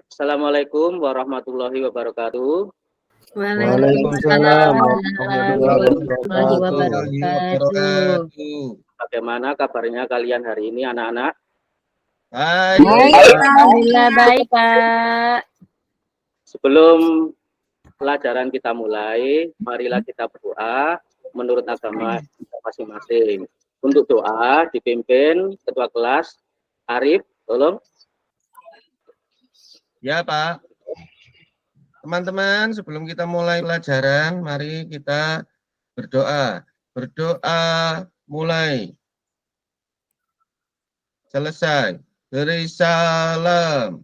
Assalamualaikum warahmatullahi wabarakatuh. Waalaikumsalam warahmatullahi wabarakatuh. Bagaimana kabarnya kalian hari ini, anak-anak? Baik, alhamdulillah baik, Pak. Sebelum pelajaran kita mulai, marilah kita berdoa menurut agama kita masing-masing. Untuk doa dipimpin Ketua Kelas Arif, tolong. Ya, Pak. Teman-teman, sebelum kita mulai pelajaran, mari kita berdoa. Berdoa mulai. Selesai. Beri salam.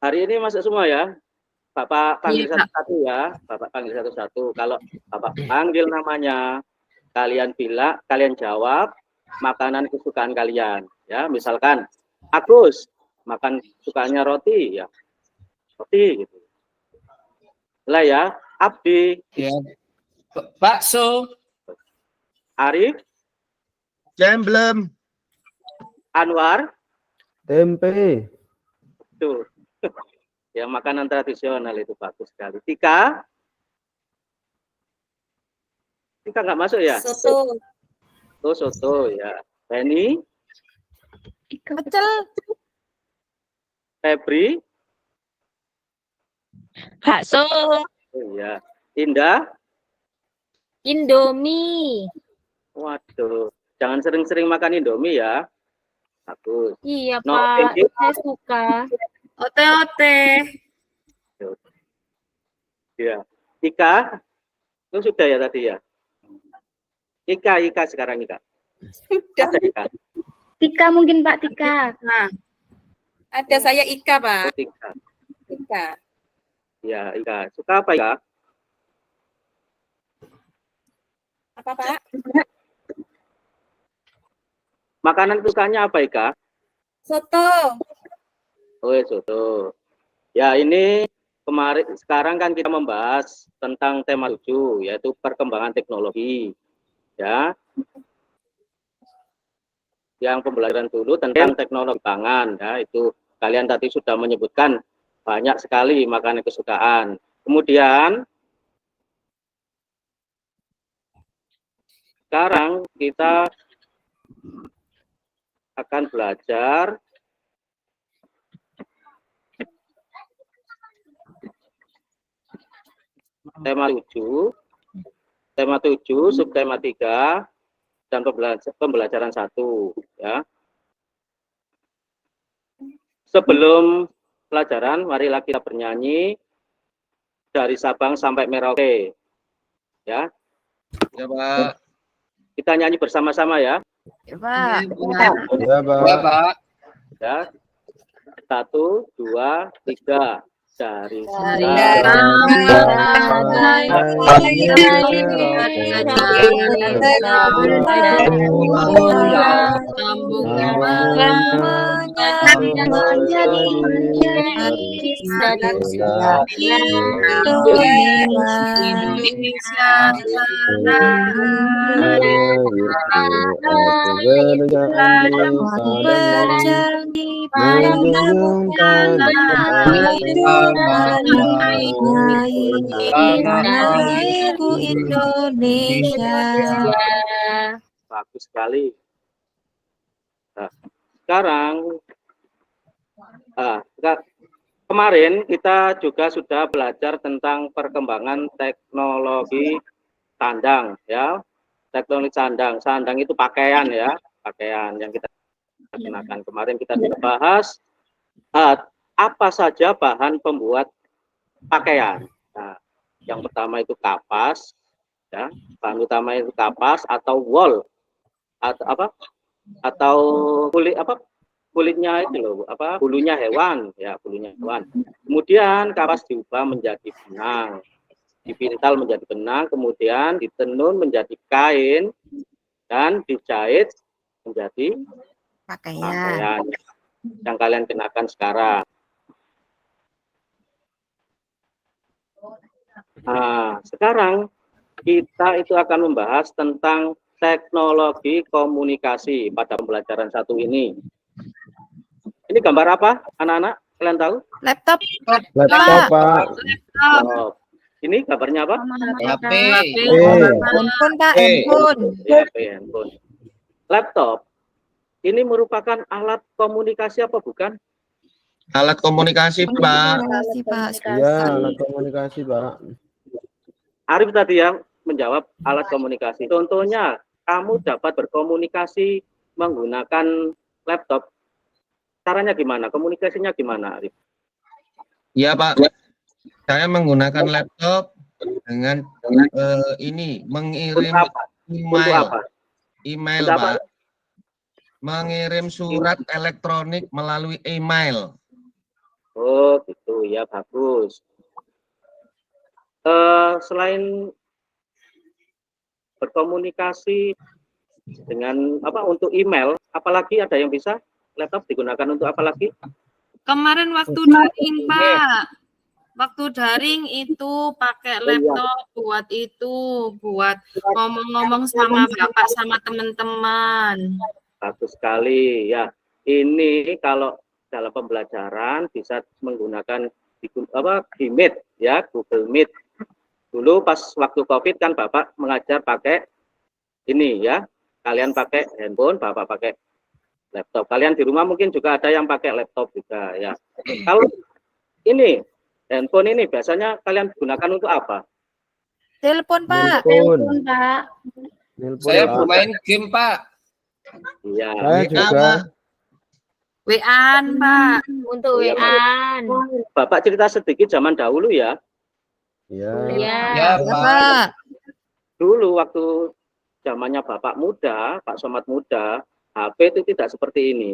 Hari ini masuk semua ya. Bapak panggil satu-satu ya. Bapak panggil satu-satu. Kalau Bapak panggil namanya, kalian jawab makanan kesukaan kalian. Ya, misalkan Agus makan sukanya roti ya. Roti gitu. Lah ya, Abdi. Ya. Bakso. Arif. Jemblem. Anwar. Tempe. Tuh. Ya, makanan tradisional itu bagus sekali. Tika. Tika nggak masuk ya? Soto. Oh, soto ya. Penny. Pecel. Febri. Bakso. Iya. Indah. Indomie. Waduh, jangan sering-sering makan Indomie ya. Bagus. Iya, No, Pak. Saya suka. Ote-ote. Ya. Ika. Itu sudah ya tadi ya? Ika sekarang Ika. Sudah. Ada Ika. Tika mungkin Pak Tika. Nah. Ada saya Ika, Pak. Oh, Ika. Ika. Ya, Ika. Suka apa Ika? Apa, Pak? Makanan kesukaannya apa Ika? Soto. Oh, soto. Ya, ini sekarang kan kita membahas tentang tema 7, yaitu perkembangan teknologi. Ya. Yang pembelajaran dulu tentang teknologi pangan, ya, itu kalian tadi sudah menyebutkan banyak sekali makanan kesukaan. Kemudian sekarang kita akan belajar tema 7, subtema 3, dan pembelajaran 1. Ya. Sebelum pelajaran, marilah kita bernyanyi dari Sabang sampai Merauke. Ya. Ya, Pak. Kita nyanyi bersama-sama ya. Ya, Pak. Ya, Pak. Ya. 1, 2, 3. Dari Indonesia. Bagus sekali. Nah, sekarang kemarin kita juga sudah belajar tentang perkembangan teknologi sandang ya. Teknologi sandang itu pakaian ya, pakaian yang kita kenakan. Kemarin kita sudah bahas apa saja bahan pembuat pakaian. Nah, yang pertama itu kapas, ya, bahan utama itu kapas atau wool, atau kulit kulitnya itu loh, bulunya hewan, ya, bulunya hewan. Kemudian kapas diubah menjadi benang, dipintal menjadi benang, kemudian ditenun menjadi kain dan dijahit menjadi pakaian yang kalian kenakan sekarang. Nah, sekarang kita itu akan membahas tentang teknologi komunikasi pada pembelajaran satu ini. Ini gambar apa, anak-anak? Kalian tahu? Laptop. Laptop, Pak. Oh, ini gambarnya apa? HP. Handphone, Pak. Handphone. Ya, handphone. Laptop ini merupakan alat komunikasi apa bukan? Alat komunikasi, Pak. Komunikasi, Pak. Iya, alat komunikasi, Pak. Arif tadi yang menjawab alat komunikasi. Contohnya, kamu dapat berkomunikasi menggunakan laptop. Caranya gimana? Komunikasinya gimana, Arif? Iya, Pak. Saya menggunakan laptop dengan ini mengirim Untuk apa? email. Untuk apa? Email, Untuk apa? Pak. Mengirim surat elektronik melalui email. Oh, gitu ya, bagus. Selain berkomunikasi dengan apa untuk email, apalagi ada yang bisa laptop digunakan untuk apa lagi? Kemarin waktu daring, Pak. Waktu daring itu pakai laptop buat ngomong-ngomong sama Bapak sama teman-teman. Bagus sekali ya. Ini kalau dalam pembelajaran bisa menggunakan Meet ya, Google Meet. Dulu pas waktu COVID kan Bapak mengajar pakai ini ya. Kalian pakai handphone, Bapak pakai laptop. Kalian di rumah mungkin juga ada yang pakai laptop juga ya. Kalau ini handphone ini biasanya kalian gunakan untuk apa? Telepon, Pak. Telepon. Pak. Telepon, Saya Pak. bermain game, Pak. Iya. Saya juga. WA-an, Pak. Untuk Iya, Pak. WA-an. Bapak cerita sedikit zaman dahulu ya. Iya. Iya. Ya, Pak. Dulu waktu zamannya Bapak muda, Pak Somad muda, HP itu tidak seperti ini.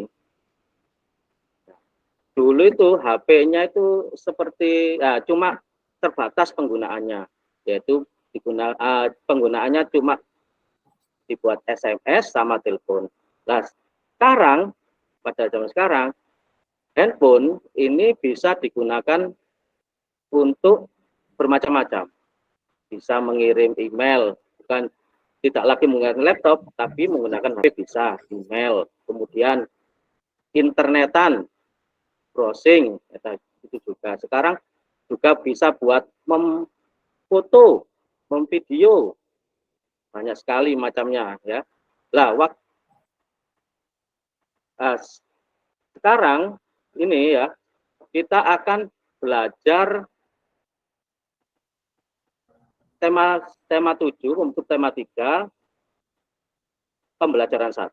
Dulu itu HP-nya itu seperti ya, cuma terbatas penggunaannya, yaitu penggunaannya cuma dibuat SMS sama telepon. Nah, sekarang pada zaman sekarang handphone ini bisa digunakan untuk bermacam-macam. Bisa mengirim email, bukan tidak lagi menggunakan laptop, tapi menggunakan HP bisa, email, kemudian internetan, browsing, itu juga. Sekarang juga bisa buat memfoto, memvideo, banyak sekali macamnya ya. Lah, sekarang ini ya kita akan belajar tema 7 untuk tema 3 pembelajaran 1,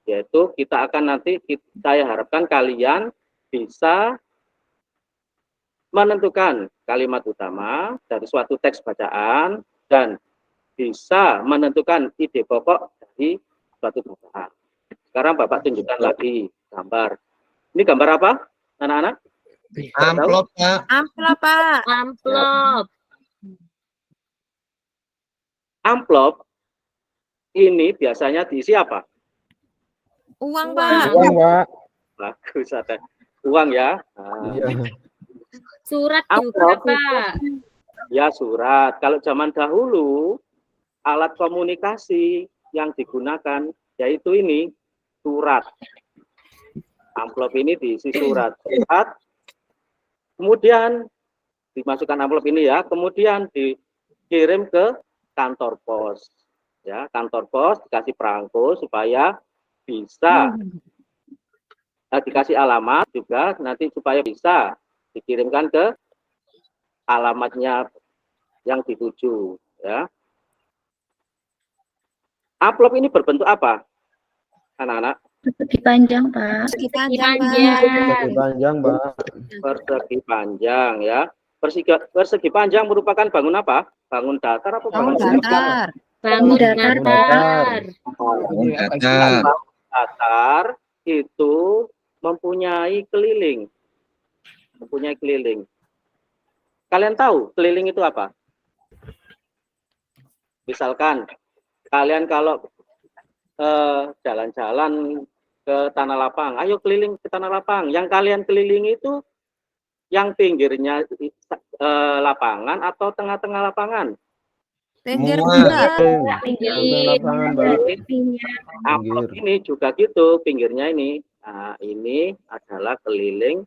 yaitu kita akan nanti saya harapkan kalian bisa menentukan kalimat utama dari suatu teks bacaan dan bisa menentukan ide pokok dari suatu bacaan. Sekarang Bapak tunjukkan lagi gambar. Ini gambar apa, anak-anak? Amplop, Pak. Amplop, Pak. Amplop. Amplop ini biasanya diisi apa? Uang, Pak. Uang, Pak. Bagus, ada uang ya. Nah, Iya. Surat Amplop. juga, Pak. Ya, surat. Kalau zaman dahulu alat komunikasi yang digunakan yaitu ini surat. Amplop ini diisi surat. Kemudian dimasukkan amplop ini ya, kemudian dikirim ke kantor pos. Ya, kantor pos dikasih perangko supaya bisa dikasih alamat juga nanti supaya bisa dikirimkan ke alamatnya yang dituju ya. Amplop ini berbentuk apa, anak-anak? Persegi panjang, Pak. Persegi Persegi panjang, Pak. Persegi panjang ya. Persegi panjang merupakan bangun apa? Bangun datar apa bangun Datar. Bangun datar. datar. Datar. Datar itu mempunyai keliling. Kalian tahu keliling itu apa? Misalkan kalian kalau jalan-jalan ke Tanah Lapang, ayo keliling ke Tanah Lapang. Yang kalian kelilingi itu yang pinggirnya lapangan atau tengah-tengah lapangan? Pinggir Semua. Mbak. Samping lapangan, Mbak. Amplop ini juga gitu, pinggirnya ini. Nah, ini adalah keliling.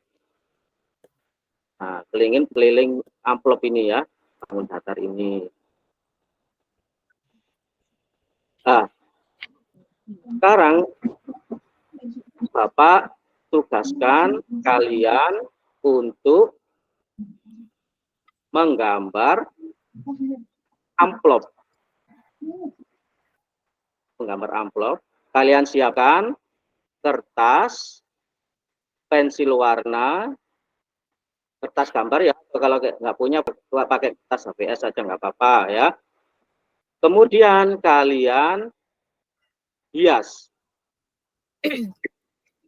Nah, keliling amplop ini ya, bangun datar ini. Nah, sekarang Bapak tugaskan kalian untuk menggambar amplop. Menggambar amplop. Kalian siapkan kertas, pensil warna, kertas gambar ya. Kalau nggak punya pakai kertas HVS saja nggak apa-apa ya. Kemudian kalian hias.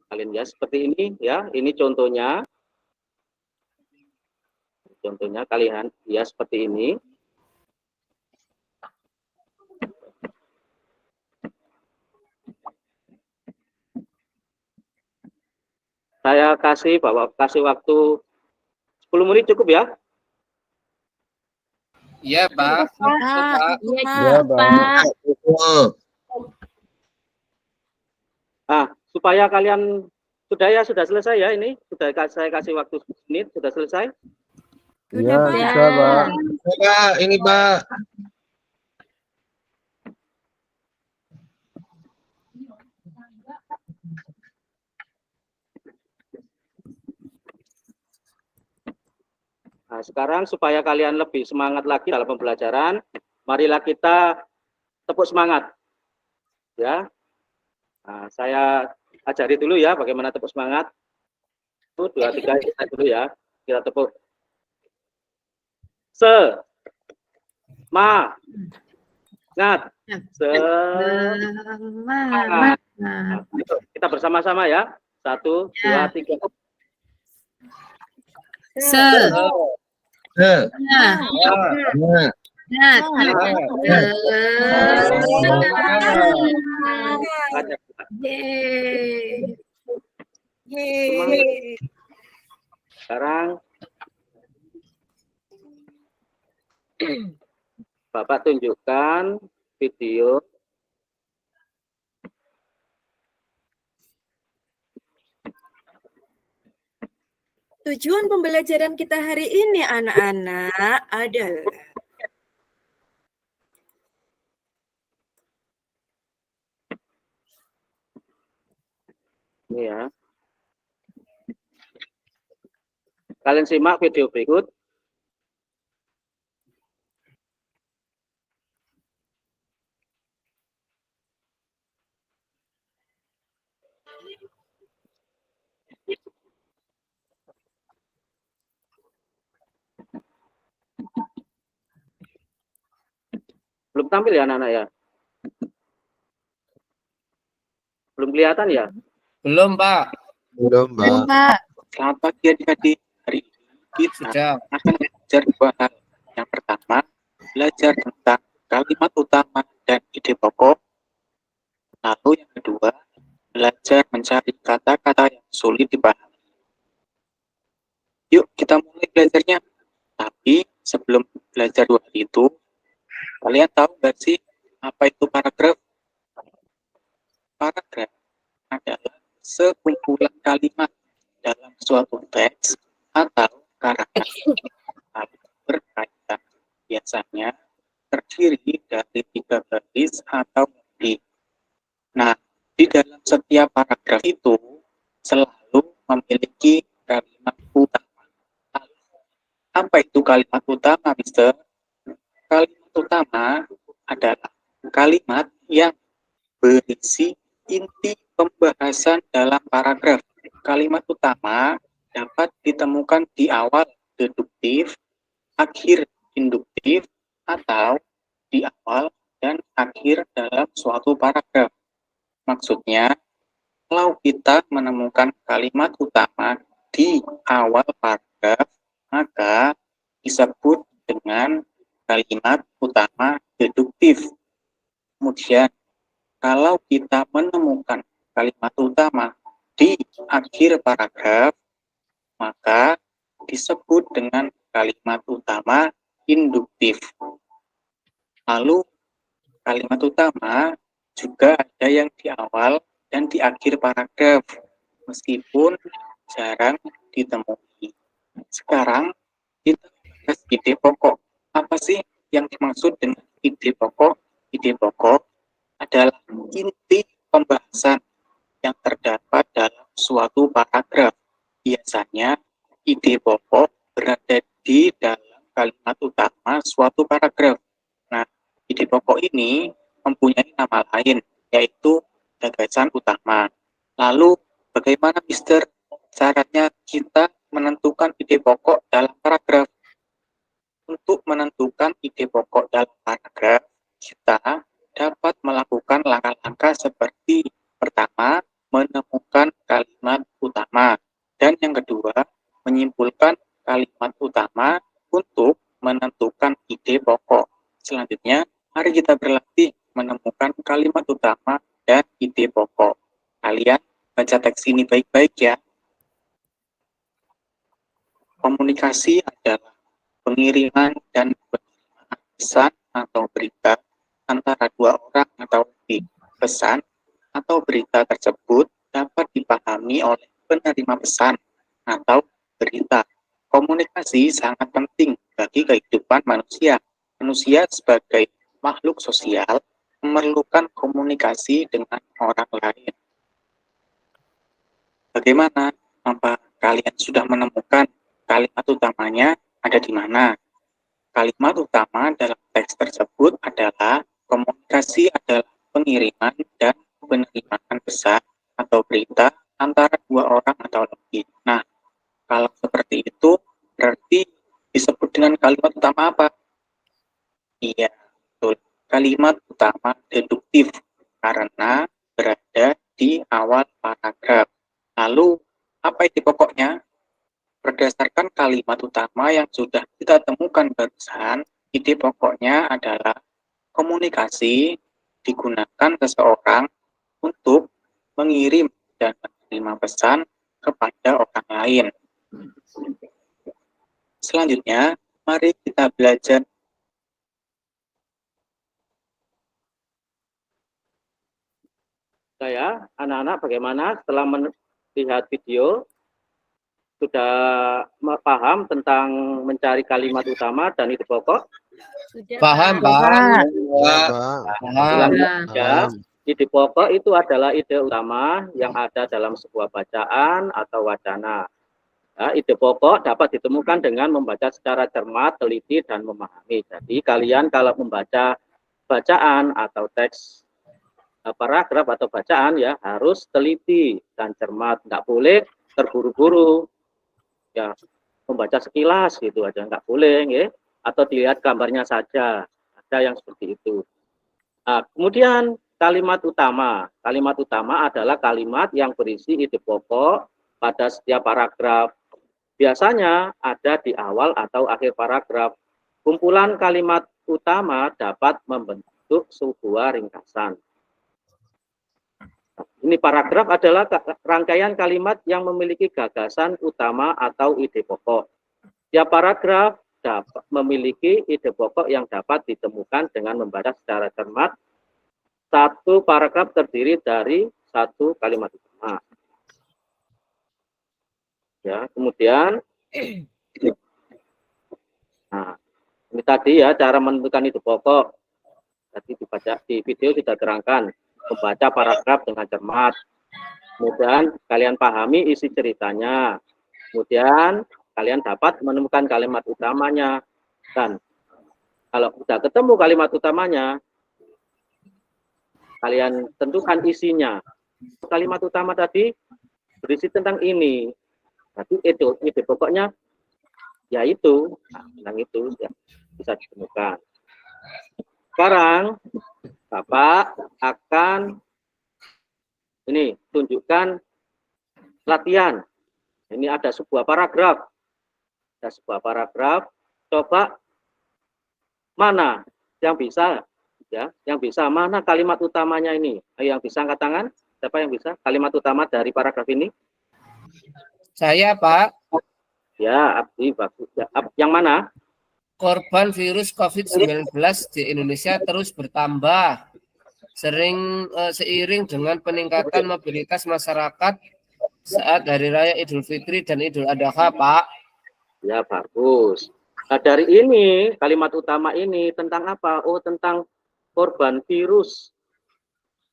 Kalian hias seperti ini ya. Ini contohnya. Contohnya kalian hias seperti ini. Saya kasih waktu 10 menit cukup ya. Iya, Pak. Pak. Iya, Pak. Nah, supaya kalian sudah selesai ya ini. Saya kasih waktu 10 menit, sudah selesai. Iya, bisa, Pak. Pak, ini Pak. Nah, sekarang supaya kalian lebih semangat lagi dalam pembelajaran, marilah kita tepuk semangat. Ya. Nah, saya ajari dulu ya bagaimana tepuk semangat. 1, 2, 3 kita dulu ya. Kita tepuk. Semangat. Semangat. Nah, kita bersama-sama ya. 1, 2, 3. Sekarang Bapak tunjukkan video. Tujuan pembelajaran kita hari ini anak-anak adalah Ini ya. Kalian simak video berikut. Belum tampil ya anak-anak ya? Belum kelihatan ya? Belum, Pak. Belum, Pak. Selamat pagi adik-adik. Hari ini kita Sudah. akan belajar dua hal. Yang pertama, belajar tentang kalimat utama dan ide pokok. Lalu yang kedua, belajar mencari kata-kata yang sulit dipahami. Yuk kita mulai belajarnya. Tapi sebelum belajar dua hal itu, kalian tahu nggak sih apa itu paragraf? Paragraf adalah sekumpulan kalimat dalam suatu teks atau karangan berkaitan. Biasanya terdiri dari 3 baris atau lebih. Nah, di dalam setiap paragraf itu selalu memiliki kalimat utama. Apa itu kalimat utama, Mister? Kalimat utama adalah kalimat yang berisi inti pembahasan dalam paragraf. Kalimat utama dapat ditemukan di awal deduktif, akhir induktif, atau di awal dan akhir dalam suatu paragraf. Maksudnya, kalau kita menemukan kalimat utama di awal paragraf, maka disebut dengan kalimat utama deduktif. Kemudian, kalau kita menemukan kalimat utama di akhir paragraf, maka disebut dengan kalimat utama induktif. Lalu kalimat utama juga ada yang di awal dan di akhir paragraf, meskipun jarang ditemui. Sekarang kita bahas ide pokok. Apa sih yang dimaksud dengan ide pokok? Ide pokok adalah inti pembahasan yang terdapat dalam suatu paragraf. Biasanya ide pokok berada di dalam kalimat utama suatu paragraf. Nah, ide pokok ini mempunyai nama lain, yaitu gagasan utama. Lalu, bagaimana Mister caranya kita menentukan ide pokok dalam paragraf? Untuk menentukan ide pokok dalam paragraf, kita dapat melakukan langkah-langkah seperti pertama, menemukan kalimat utama, dan yang kedua, menyimpulkan kalimat utama untuk menentukan ide pokok. Selanjutnya, mari kita berlatih menemukan kalimat utama dan ide pokok. Kalian baca teks ini baik-baik ya. Komunikasi adalah pengiriman dan penerimaan pesan atau berita antara dua orang atau lebih. Pesan atau berita tersebut dapat dipahami oleh penerima pesan atau berita. Komunikasi sangat penting bagi kehidupan manusia. Manusia sebagai makhluk sosial memerlukan komunikasi dengan orang lain. Bagaimana? Apa kalian sudah menemukan kalimat utamanya ada di mana? Kalimat utama dalam teks tersebut adalah komunikasi adalah pengiriman dan penerimaan pesan atau berita antara dua orang atau lebih. Nah, kalau seperti itu berarti disebut dengan kalimat utama apa? Iya, betul. Kalimat utama deduktif karena berada di awal paragraf. Lalu, apa ide pokoknya? Berdasarkan kalimat utama yang sudah kita temukan barusan, ide pokoknya adalah komunikasi digunakan seseorang untuk mengirim dan menerima pesan kepada orang lain. Selanjutnya, mari kita belajar. Saya, anak-anak bagaimana setelah melihat video? Sudah paham tentang mencari kalimat utama dan ide pokok? Sudah, Paham, Pak. Pak. Pak. Paham. Ya, ide pokok itu adalah ide utama yang ada dalam sebuah bacaan atau wacana. Ya, ide pokok dapat ditemukan dengan membaca secara cermat, teliti, dan memahami. Jadi kalian kalau membaca bacaan atau teks paragraf atau bacaan ya harus teliti dan cermat. Nggak boleh terburu-buru. Ya, membaca sekilas gitu aja nggak boleh, ya. Atau dilihat gambarnya saja, ada yang seperti itu. Nah, kemudian kalimat utama adalah kalimat yang berisi ide pokok pada setiap paragraf. Biasanya ada di awal atau akhir paragraf. Kumpulan kalimat utama dapat membentuk sebuah ringkasan. Ini paragraf adalah rangkaian kalimat yang memiliki gagasan utama atau ide pokok. Tiap paragraf dapat memiliki ide pokok yang dapat ditemukan dengan membaca secara cermat. Satu paragraf terdiri dari satu kalimat utama. Ya, kemudian, nah, ini tadi ya cara menentukan ide pokok. Tadi dibaca di video sudah terangkan. Membaca paragraf dengan cermat, kemudian kalian pahami isi ceritanya, kemudian kalian dapat menemukan kalimat utamanya, dan kalau sudah ketemu kalimat utamanya, kalian tentukan isinya. Kalimat utama tadi berisi tentang ini, tapi ide pokoknya yaitu tentang itu ya, bisa ditemukan. Sekarang Bapak akan ini tunjukkan latihan. Ini ada sebuah paragraf. Ada sebuah paragraf. Coba mana yang bisa ya, yang bisa mana kalimat utamanya ini? Ayo yang bisa angkat tangan. Siapa yang bisa kalimat utama dari paragraf ini? Saya, Pak. Ya, Abdi bagus. Ya, yang mana? korban virus COVID-19 di Indonesia terus bertambah. Seiring dengan peningkatan mobilitas masyarakat saat Hari Raya Idul Fitri dan Idul Adha, Pak. Ya, bagus. Nah, dari ini, kalimat utama ini tentang apa? Oh, tentang korban virus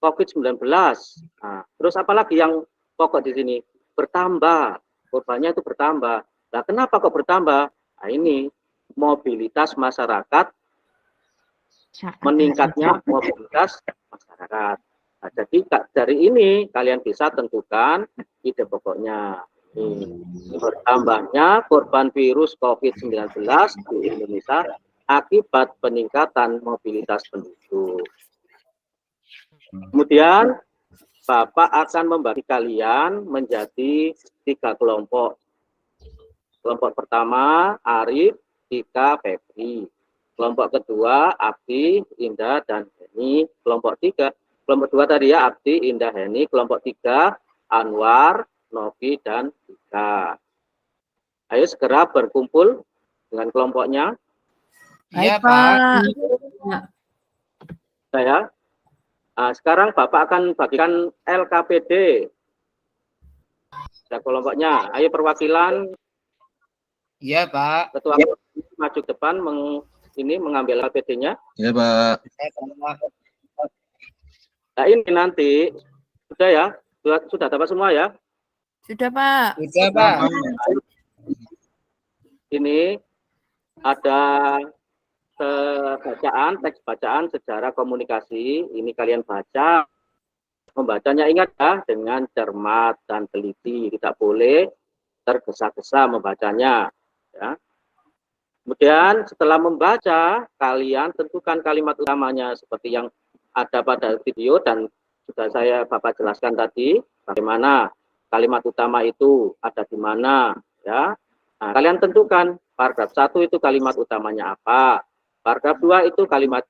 COVID-19. Nah, terus apalagi yang pokok di sini? Bertambah. Korbannya itu bertambah. Nah, kenapa kok bertambah? Nah, ini mobilitas masyarakat, meningkatnya mobilitas masyarakat. Nah, jadi dari ini kalian bisa tentukan ide pokoknya. Bertambahnya korban virus COVID-19 di Indonesia akibat peningkatan mobilitas penduduk. Kemudian Bapak akan membagi kalian menjadi 3 kelompok. Kelompok pertama Arif, Tika, Febri. Kelompok kedua Abdi, Indah, dan Heni. Kelompok 2 tadi ya, Abdi, Indah, Heni. Kelompok 3 Anwar, Novi, dan Tika. Ayo segera berkumpul dengan kelompoknya. Iya, Pak. Saya. Nah, sekarang Bapak akan bagikan LKPD. Ada kelompoknya. Ayo perwakilan. Iya, Pak. Ketua maju depan mengambil LKPD-nya. Ya, Pak. Nah, ini nanti sudah ya. Sudah dapat semua ya? Sudah, Pak. Sudah, Pak. Ini ada teks bacaan sejarah komunikasi. Ini kalian baca. Membacanya ingat ya, dengan cermat dan teliti. Tidak boleh tergesa-gesa membacanya. Ya. Kemudian setelah membaca, kalian tentukan kalimat utamanya seperti yang ada pada video dan sudah Bapak jelaskan tadi, bagaimana kalimat utama itu ada di mana, ya. Nah, kalian tentukan paragraf 1 itu kalimat utamanya apa, paragraf 2 itu kalimat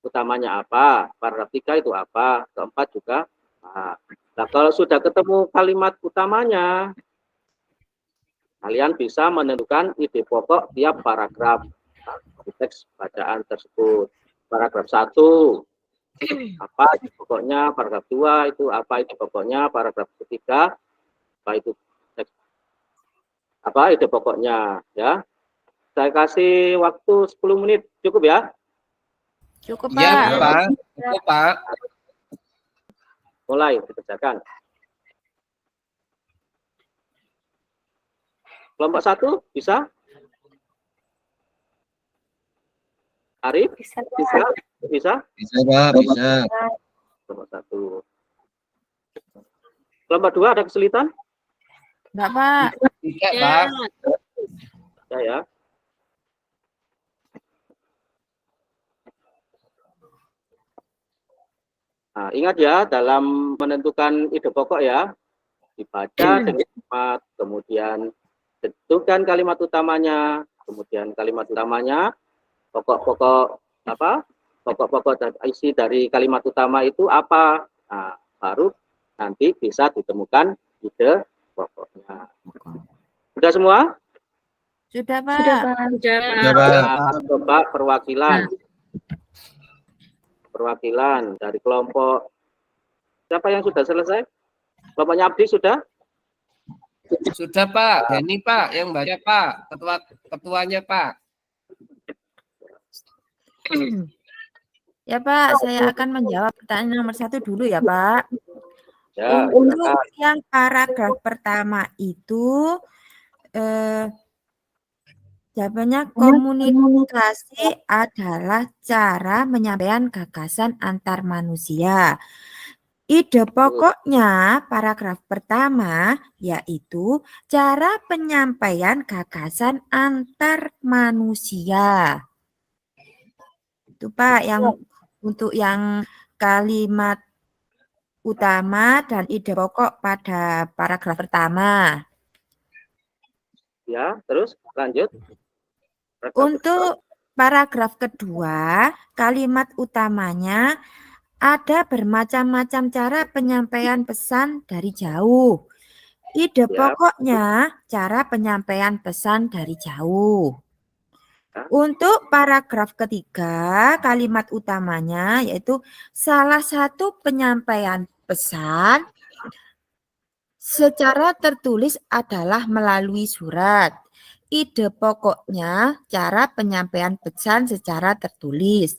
utamanya apa, paragraf 3 itu apa, keempat juga. Nah, kalau sudah ketemu kalimat utamanya, kalian bisa menentukan ide pokok tiap paragraf teks bacaan tersebut. Paragraf 1 apa ide pokoknya, paragraf 2 itu apa ide pokoknya, paragraf ketiga apa itu teks, apa ide pokoknya, ya. Saya kasih waktu 10 menit, cukup ya? Cukup, Iya, Pak. Pak. Cukup, Pak. Mulai dikerjakan. Kelompok 1 bisa? Arif? Bisa? Bisa? Bisa, Pak. Bisa. Kelompok 1. Kelompok 2 ada kesulitan? Enggak, Pak. Tidak, Pak. Ya. Nah, ingat ya, dalam menentukan ide pokok ya, dibaca dengan cepat, kemudian tentukan kalimat utamanya, kemudian kalimat utamanya, pokok-pokok dan isi dari kalimat utama itu apa. Nah, baru nanti bisa ditemukan ide pokoknya. Sudah semua? Sudah, Pak. Ya, Pak. Coba perwakilan dari kelompok siapa yang sudah selesai? Kelompoknya Abdi sudah? Sudah, Pak. Heni, Pak, yang baca, Pak. Ketuanya, Pak. Ya, Pak, saya akan menjawab pertanyaan nomor 1 dulu ya, Pak. Ya, Untuk yang paragraf pertama itu jawabannya komunikasi adalah cara menyampaikan gagasan antar manusia. Ide pokoknya paragraf pertama yaitu cara penyampaian gagasan antar manusia. Itu, Pak, yang untuk yang kalimat utama dan ide pokok pada paragraf pertama. ya, terus lanjut. Untuk paragraf kedua, kalimat utamanya ada bermacam-macam cara penyampaian pesan dari jauh. Ide pokoknya cara penyampaian pesan dari jauh. Untuk paragraf ketiga, kalimat utamanya yaitu salah satu penyampaian pesan secara tertulis adalah melalui surat. Ide pokoknya cara penyampaian pesan secara tertulis.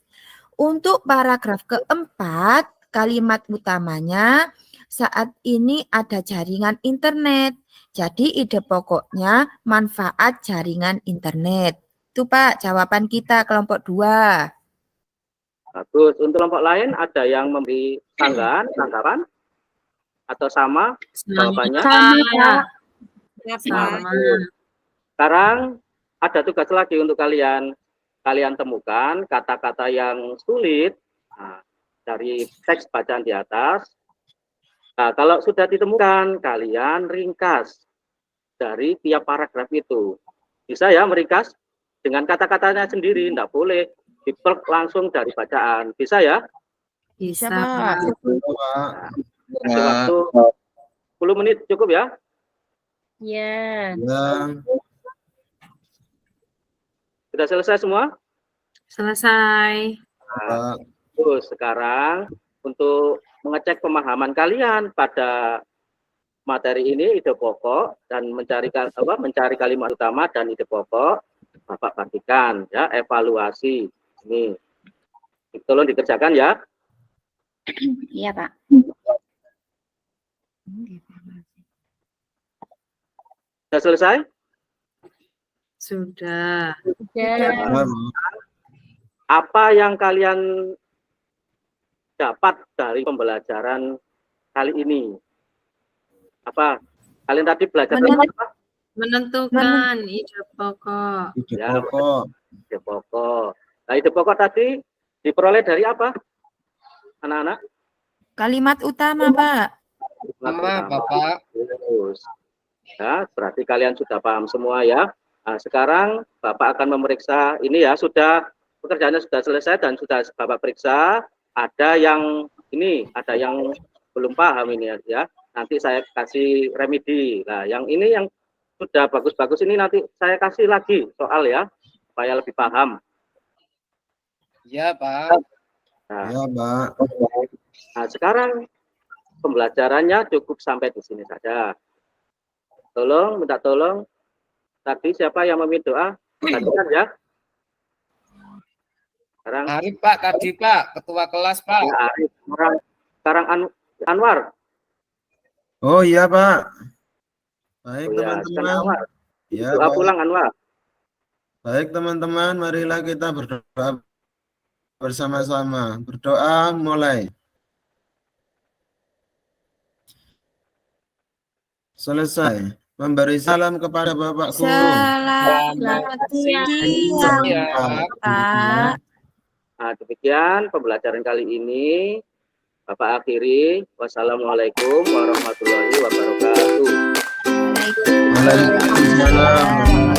Untuk paragraf keempat, kalimat utamanya saat ini ada jaringan internet. Jadi ide pokoknya manfaat jaringan internet. Itu Pak jawaban kita kelompok 2. Bagus. Untuk kelompok lain ada yang memberi tanggapan atau sama jawabannya? Sama. Sekarang ada tugas lagi untuk kalian. Kalian temukan kata-kata yang sulit dari teks bacaan di atas. Nah, kalau sudah ditemukan, kalian ringkas dari tiap paragraf itu. Bisa ya meringkas dengan kata-katanya sendiri, tidak boleh diplek langsung dari bacaan. Bisa ya? Bisa, Pak. Kasih waktu 10 menit cukup ya? Ya. Sudah selesai semua? Selesai. Nah, terus sekarang untuk mengecek pemahaman kalian pada materi ini, ide pokok dan mencari kalimat utama dan ide pokok, Bapak perhatikan ya, evaluasi ini. Tolong dikerjakan ya. Iya, Pak. Sudah selesai? Sudah. Apa yang kalian dapat dari pembelajaran kali ini? Apa? Kalian tadi belajar tentang apa? Menentukan ide pokok. Ya, ide pokok. Nah, ide pokok tadi diperoleh dari apa? Anak-anak? Kalimat utama, Pak. Sama, Bapak. Terus. Ya, berarti kalian sudah paham semua ya. Nah, sekarang Bapak akan memeriksa ini ya, pekerjaannya sudah selesai dan sudah Bapak periksa. Ada yang belum paham ini ya. Nanti saya kasih remedi. Nah, yang ini yang sudah bagus-bagus ini nanti saya kasih lagi soal ya, supaya lebih paham. Ya, Pak. Nah, Nah, sekarang pembelajarannya cukup sampai di sini saja. Minta tolong. Tadi siapa yang meminta doa? Lanjutkan ya. Sekarang Arif, Pak, tadi, Pak. Ketua kelas, Pak. ya, Arif. Sekarang Anwar. Oh iya Pak. Baik Oh, ya, teman-teman. Anwar. Ya, Doa Pak. pulang Anwar. Baik teman-teman, marilah kita berdoa bersama-sama. Berdoa mulai. Selesai. Memberi salam kepada Bapak Guru. Selamat siang, Ya. Pak. Nah, demikian pembelajaran kali ini. Bapak akhiri. Wassalamualaikum warahmatullahi wabarakatuh. Waalaikumsalam.